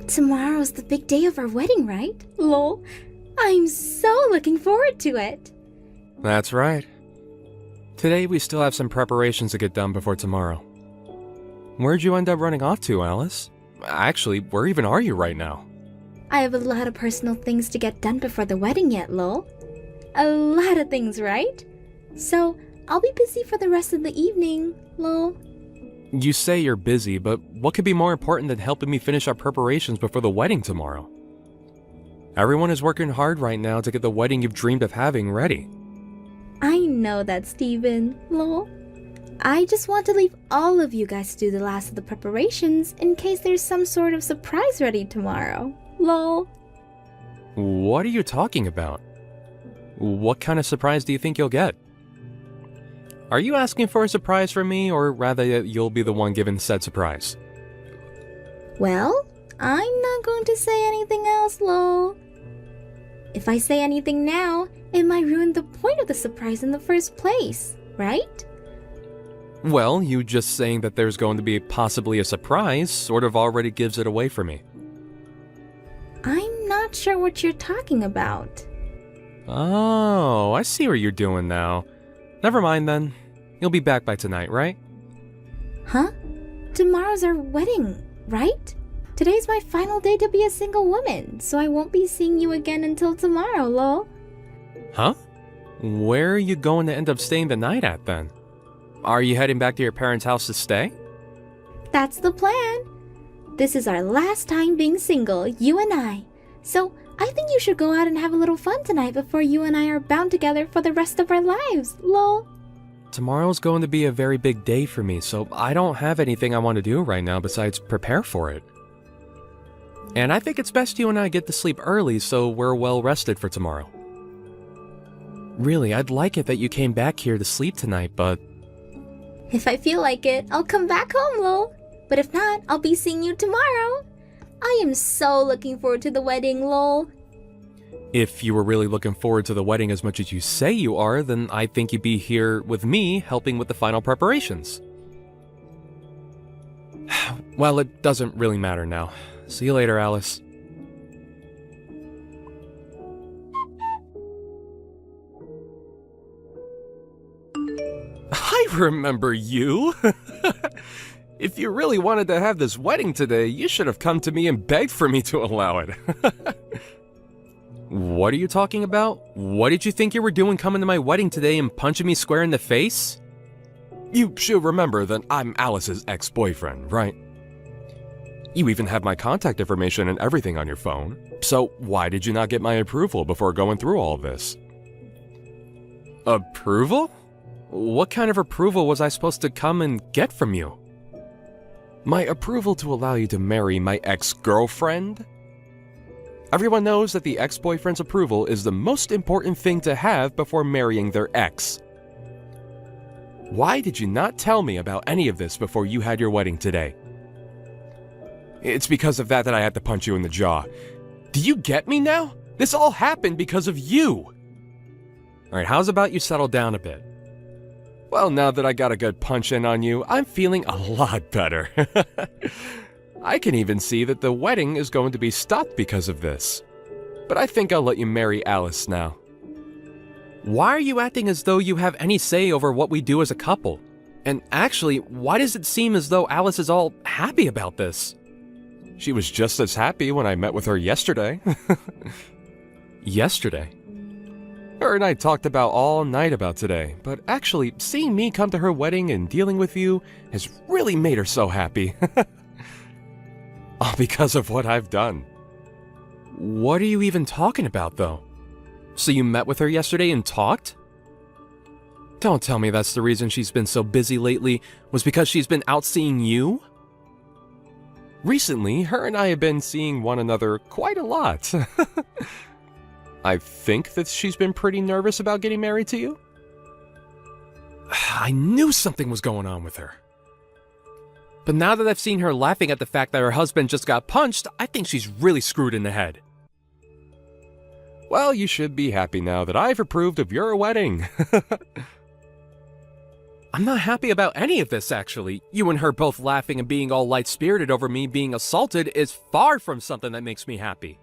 Tomorrow's the big day of our wedding, right? Lol. I'm so looking forward to it. That's right. Today we still have some preparations to get done before tomorrow. Where'd you end up running off to, Alice? Actually, where even are you right now? I have a lot of personal things to get done before the wedding yet, lol. A lot of things, right? So, I'll be busy for the rest of the evening, lol. You say you're busy, but what could be more important than helping me finish our preparations before the wedding tomorrow? Everyone is working hard right now to get the wedding you've dreamed of having ready. I know that, Steven, lol. I just want to leave all of you guys to do the last of the preparations in case there's some sort of surprise ready tomorrow, lol. What are you talking about? What kind of surprise do you think you'll get? Are you asking for a surprise from me, or rather that you'll be the one given said surprise? Well, I'm not going to say anything else, lol. If I say anything now, it might ruin the point of the surprise in the first place, right? Well, you just saying that there's going to be possibly a surprise sort of already gives it away for me. I'm not sure what you're talking about. Oh, I see what you're doing now. Never mind then. You'll be back by tonight, right? Huh? Tomorrow's our wedding, right? Today's my final day to be a single woman, so I won't be seeing you again until tomorrow, lol. Huh? Where are you going to end up staying the night at then? Are you heading back to your parents' house to stay? That's the plan. This is our last time being single, you and I. So I think you should go out and have a little fun tonight before you and I are bound together for the rest of our lives, lol. Tomorrow's going to be a very big day for me, so I don't have anything I want to do right now besides prepare for it. And I think it's best you and I get to sleep early so we're well rested for tomorrow. Really, I'd like it that you came back here to sleep tonight, but... If I feel like it, I'll come back home, lol. But if not, I'll be seeing you tomorrow. I am so looking forward to the wedding, lol. If you were really looking forward to the wedding as much as you say you are, then I think you'd be here with me helping with the final preparations. Well, it doesn't really matter now. See you later, Alice. I remember you! If you really wanted to have this wedding today, you should have come to me and begged for me to allow it. What are you talking about? What did you think you were doing coming to my wedding today and punching me square in the face? You should remember that I'm Alice's ex-boyfriend, right? You even have my contact information and everything on your phone. So why did you not get my approval before going through all of this? Approval? What kind of approval was I supposed to come and get from you? My approval to allow you to marry my ex-girlfriend? Everyone knows that the ex-boyfriend's approval is the most important thing to have before marrying their ex. Why did you not tell me about any of this before you had your wedding today? It's because of that I had to punch you in the jaw. Do you get me now? This all happened because of you! Alright, how's about you settle down a bit? Well, now that I got a good punch in on you, I'm feeling a lot better. I can even see that the wedding is going to be stopped because of this. But I think I'll let you marry Alice now. Why are you acting as though you have any say over what we do as a couple? And actually, why does it seem as though Alice is all happy about this? She was just as happy when I met with her yesterday. Yesterday? Her and I talked about all night about today, but actually, seeing me come to her wedding and dealing with you has really made her so happy. All because of what I've done. What are you even talking about, though? So you met with her yesterday and talked? Don't tell me that's the reason she's been so busy lately, was because she's been out seeing you? Recently, her and I have been seeing one another quite a lot. I think that she's been pretty nervous about getting married to you. I knew something was going on with her. But now that I've seen her laughing at the fact that her husband just got punched, I think she's really screwed in the head. Well, you should be happy now that I've approved of your wedding. I'm not happy about any of this, actually. You and her both laughing and being all light-spirited over me being assaulted is far from something that makes me happy.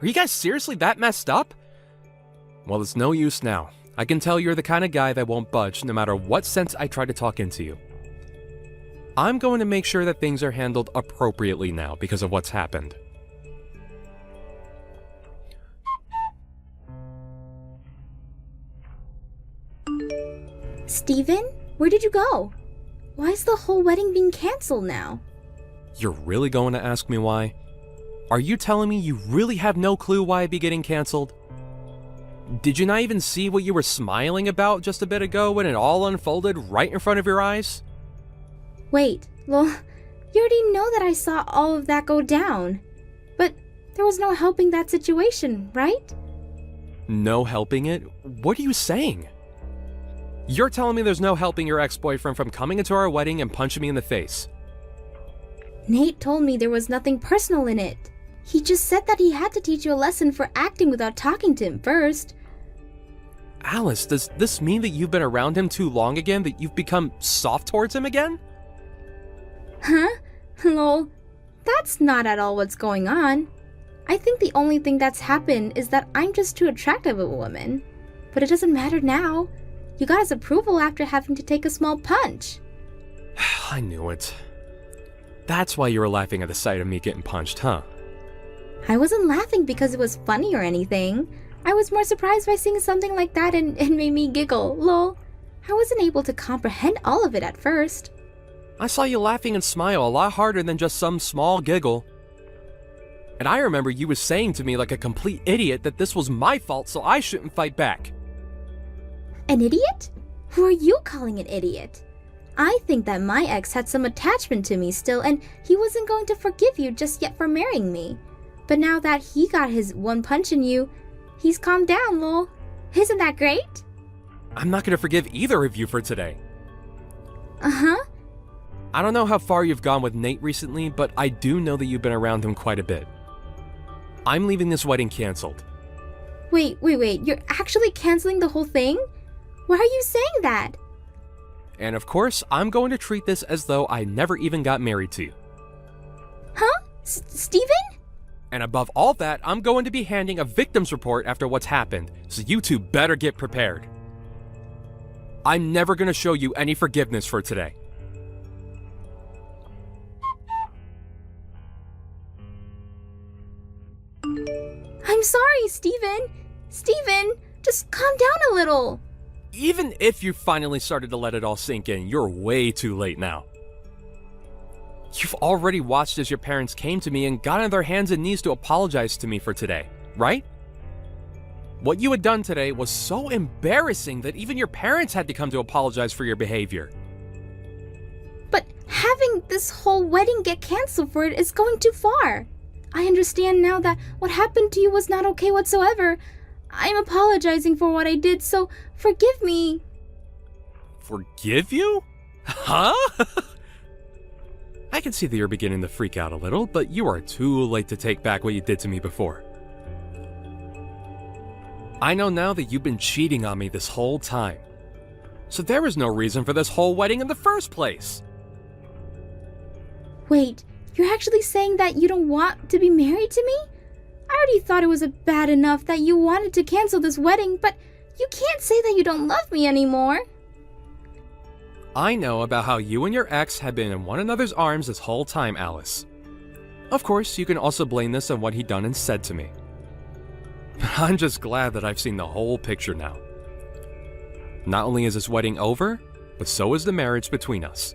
Are you guys seriously that messed up? Well, it's no use now. I can tell you're the kind of guy that won't budge no matter what sense I try to talk into you. I'm going to make sure that things are handled appropriately now because of what's happened. Steven, where did you go? Why is the whole wedding being canceled now? You're really going to ask me why? Are you telling me you really have no clue why it'd be getting canceled? Did you not even see what you were smiling about just a bit ago when it all unfolded right in front of your eyes? Wait, well, you already know that I saw all of that go down. But there was no helping that situation, right? No helping it? What are you saying? You're telling me there's no helping your ex-boyfriend from coming into our wedding and punching me in the face? Nate told me there was nothing personal in it. He just said that he had to teach you a lesson for acting without talking to him first. Alice, does this mean that you've been around him too long again, that you've become soft towards him again? Huh? Lol, that's not at all what's going on. I think the only thing that's happened is that I'm just too attractive of a woman. But it doesn't matter now. You got his approval after having to take a small punch. I knew it. That's why you were laughing at the sight of me getting punched, huh? I wasn't laughing because it was funny or anything. I was more surprised by seeing something like that and it made me giggle, lol. I wasn't able to comprehend all of it at first. I saw you laughing and smile a lot harder than just some small giggle. And I remember you was saying to me like a complete idiot that this was my fault so I shouldn't fight back. An idiot? Who are you calling an idiot? I think that my ex had some attachment to me still and he wasn't going to forgive you just yet for marrying me. But now that he got his one punch in you, he's calmed down, lol. Isn't that great? I'm not going to forgive either of you for today. Uh-huh. I don't know how far you've gone with Nate recently, but I do know that you've been around him quite a bit. I'm leaving this wedding canceled. Wait. You're actually canceling the whole thing? Why are you saying that? And of course, I'm going to treat this as though I never even got married to you. Huh? Steven? And above all that, I'm going to be handing a victim's report after what's happened, so you two better get prepared. I'm never going to show you any forgiveness for today. I'm sorry, Steven. Steven, just calm down a little. Even if you finally started to let it all sink in, you're way too late now. You've already watched as your parents came to me and got on their hands and knees to apologize to me for today, right? What you had done today was so embarrassing that even your parents had to come to apologize for your behavior. But having this whole wedding get canceled for it is going too far. I understand now that what happened to you was not okay whatsoever. I'm apologizing for what I did, so forgive me. Forgive you? Huh? I can see that you're beginning to freak out a little, but you are too late to take back what you did to me before. I know now that you've been cheating on me this whole time. So there was no reason for this whole wedding in the first place. Wait, you're actually saying that you don't want to be married to me? I already thought it was bad enough that you wanted to cancel this wedding, but you can't say that you don't love me anymore. I know about how you and your ex have been in one another's arms this whole time, Alice. Of course, you can also blame this on what he done and said to me. But I'm just glad that I've seen the whole picture now. Not only is this wedding over, but so is the marriage between us.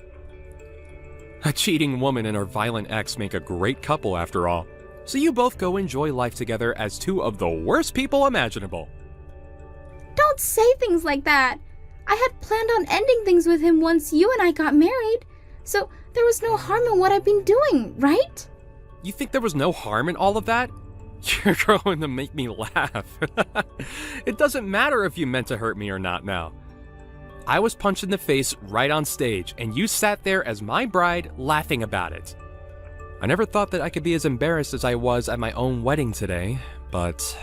A cheating woman and her violent ex make a great couple after all, so you both go enjoy life together as two of the worst people imaginable. Don't say things like that. I had planned on ending things with him once you and I got married, so there was no harm in what I've been doing, right? You think there was no harm in all of that? You're going to make me laugh. It doesn't matter if you meant to hurt me or not now. I was punched in the face right on stage, and you sat there as my bride laughing about it. I never thought that I could be as embarrassed as I was at my own wedding today, but...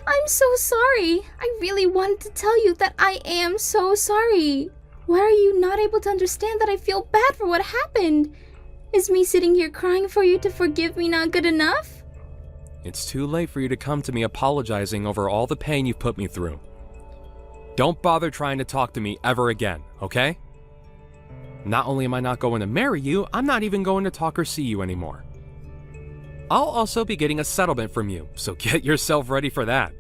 I'm so sorry. I really wanted to tell you that I am so sorry. Why are you not able to understand that I feel bad for what happened? Is me sitting here crying for you to forgive me not good enough? It's too late for you to come to me apologizing over all the pain you've put me through. Don't bother trying to talk to me ever again, okay? Not only am I not going to marry you, I'm not even going to talk or see you anymore. I'll also be getting a settlement from you, so get yourself ready for that.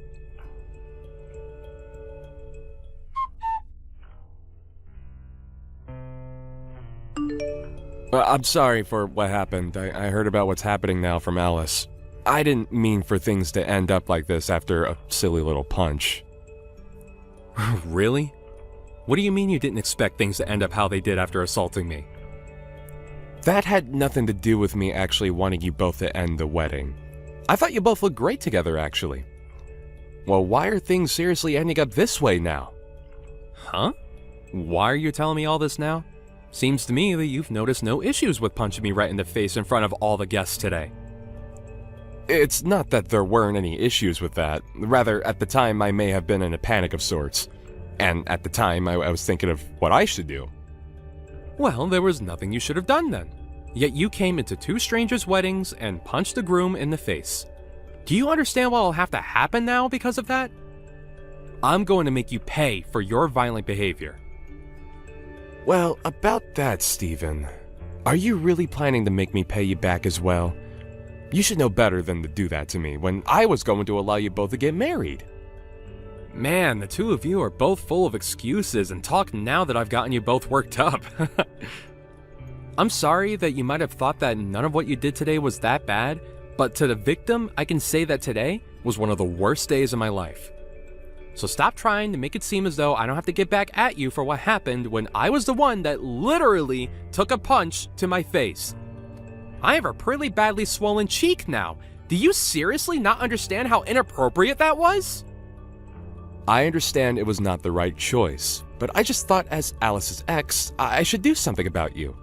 I'm sorry for what happened. I heard about what's happening now from Alice. I didn't mean for things to end up like this after a silly little punch. Really? What do you mean you didn't expect things to end up how they did after assaulting me? That had nothing to do with me actually wanting you both to end the wedding. I thought you both looked great together, actually. Well, why are things seriously ending up this way now? Huh? Why are you telling me all this now? Seems to me that you've noticed no issues with punching me right in the face in front of all the guests today. It's not that there weren't any issues with that. Rather, at the time, I may have been in a panic of sorts. And at the time, I was thinking of what I should do. Well, there was nothing you should have done then. Yet you came into two strangers' weddings and punched the groom in the face. Do you understand what will have to happen now because of that? I'm going to make you pay for your violent behavior. Well, about that, Steven. Are you really planning to make me pay you back as well? You should know better than to do that to me when I was going to allow you both to get married. Man, the two of you are both full of excuses and talk now that I've gotten you both worked up. I'm sorry that you might have thought that none of what you did today was that bad, but to the victim, I can say that today was one of the worst days of my life. So stop trying to make it seem as though I don't have to get back at you for what happened when I was the one that literally took a punch to my face. I have a pretty badly swollen cheek now. Do you seriously not understand how inappropriate that was? I understand it was not the right choice, but I just thought as Alice's ex, I should do something about you.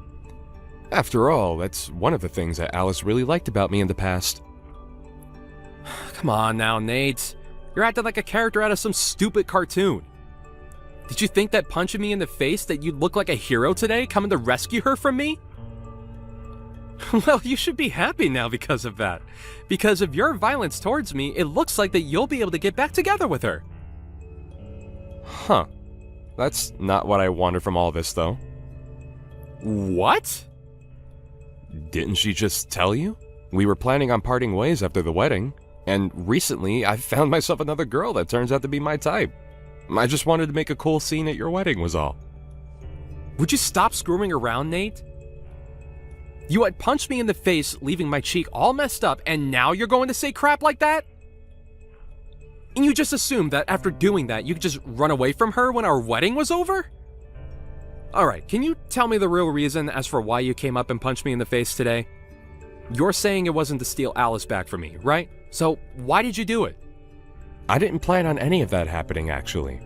After all, that's one of the things that Alice really liked about me in the past. Come on now, Nate. You're acting like a character out of some stupid cartoon. Did you think that punching me in the face that you'd look like a hero today, coming to rescue her from me? Well, you should be happy now because of that. Because of your violence towards me, it looks like that you'll be able to get back together with her. Huh. That's not what I wanted from all this, though. What? Didn't she just tell you? We were planning on parting ways after the wedding, and recently I found myself another girl that turns out to be my type. I just wanted to make a cool scene at your wedding was all. Would you stop screwing around, Nate? You had punched me in the face, leaving my cheek all messed up, and now you're going to say crap like that? And you just assumed that after doing that, you could just run away from her when our wedding was over? Alright, can you tell me the real reason as for why you came up and punched me in the face today? You're saying it wasn't to steal Alice back from me, right? So why did you do it? I didn't plan on any of that happening, actually.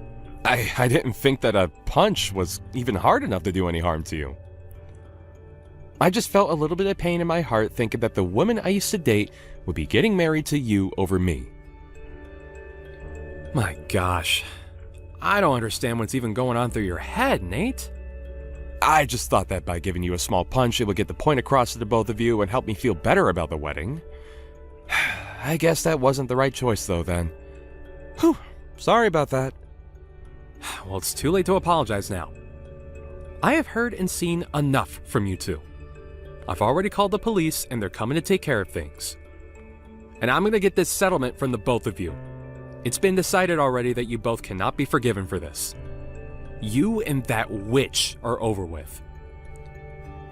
I didn't think that a punch was even hard enough to do any harm to you. I just felt a little bit of pain in my heart thinking that the woman I used to date would be getting married to you over me. My gosh. I don't understand what's even going on through your head, Nate. I just thought that by giving you a small punch, it would get the point across to the both of you and help me feel better about the wedding. I guess that wasn't the right choice, though, then. Whew. Sorry about that. Well, it's too late to apologize now. I have heard and seen enough from you two. I've already called the police, and they're coming to take care of things. And I'm going to get this settlement from the both of you. It's been decided already that you both cannot be forgiven for this. You and that witch are over with.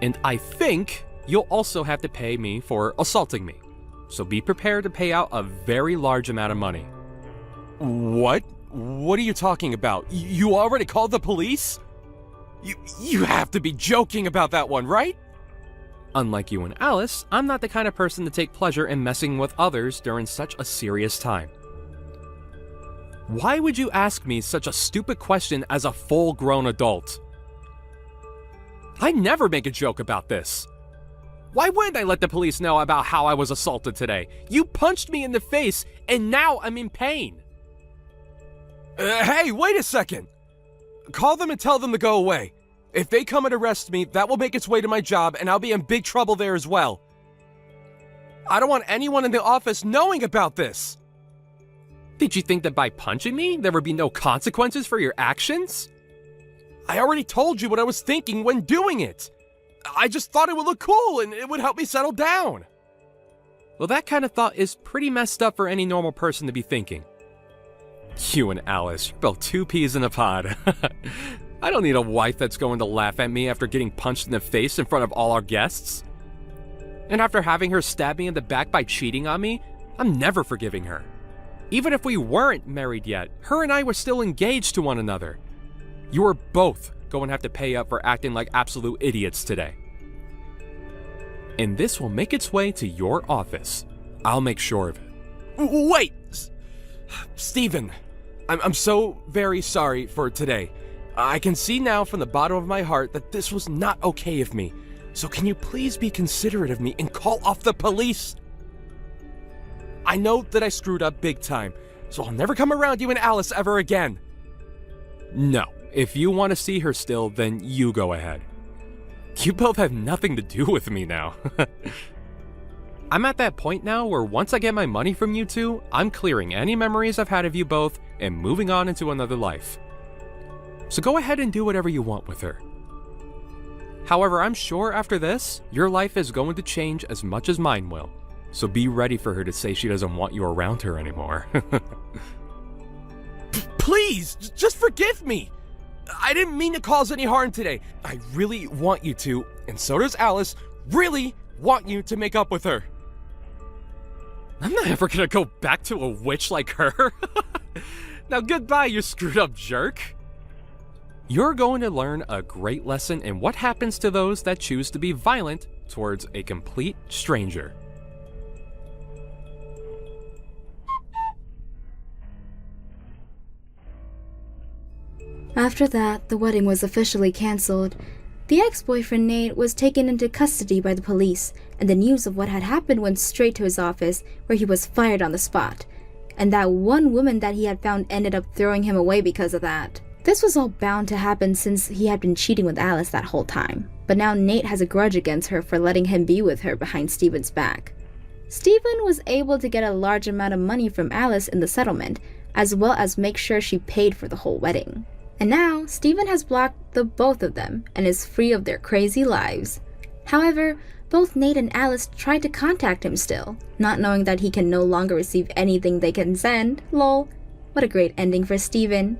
And I think you'll also have to pay me for assaulting me. So be prepared to pay out a very large amount of money. What? What are you talking about? You already called the police? You have to be joking about that one, right? Unlike you and Alice, I'm not the kind of person to take pleasure in messing with others during such a serious time. Why would you ask me such a stupid question as a full-grown adult? I never make a joke about this. Why wouldn't I let the police know about how I was assaulted today? You punched me in the face, and now I'm in pain. Hey, wait a second! Call them and tell them to go away. If they come and arrest me, that will make its way to my job, and I'll be in big trouble there as well. I don't want anyone in the office knowing about this. Did you think that by punching me, there would be no consequences for your actions? I already told you what I was thinking when doing it. I just thought it would look cool and it would help me settle down. Well, that kind of thought is pretty messed up for any normal person to be thinking. You and Alice, you're both two peas in a pod. I don't need a wife that's going to laugh at me after getting punched in the face in front of all our guests. And after having her stab me in the back by cheating on me, I'm never forgiving her. Even if we weren't married yet, her and I were still engaged to one another. You are both going to have to pay up for acting like absolute idiots today. And this will make its way to your office. I'll make sure of it. Wait! Steven, I'm so very sorry for today. I can see now from the bottom of my heart that this was not okay of me. So can you please be considerate of me and call off the police? I know that I screwed up big time, so I'll never come around you and Alice ever again. No, if you want to see her still, then you go ahead. You both have nothing to do with me now. I'm at that point now where once I get my money from you two, I'm clearing any memories I've had of you both and moving on into another life. So go ahead and do whatever you want with her. However, I'm sure after this, your life is going to change as much as mine will. So be ready for her to say she doesn't want you around her anymore. Please, just forgive me. I didn't mean to cause any harm today. I really want you to, and so does Alice, really want you to make up with her. I'm not ever gonna go back to a witch like her. Now goodbye, you screwed up jerk. You're going to learn a great lesson in what happens to those that choose to be violent towards a complete stranger. After that, the wedding was officially cancelled. The ex-boyfriend Nate was taken into custody by the police, and the news of what had happened went straight to his office, where he was fired on the spot. And that one woman that he had found ended up throwing him away because of that. This was all bound to happen since he had been cheating with Alice that whole time. But now Nate has a grudge against her for letting him be with her behind Steven's back. Steven was able to get a large amount of money from Alice in the settlement, as well as make sure she paid for the whole wedding. And now, Steven has blocked the both of them and is free of their crazy lives. However, both Nate and Alice tried to contact him still, not knowing that he can no longer receive anything they can send. Lol. What a great ending for Steven.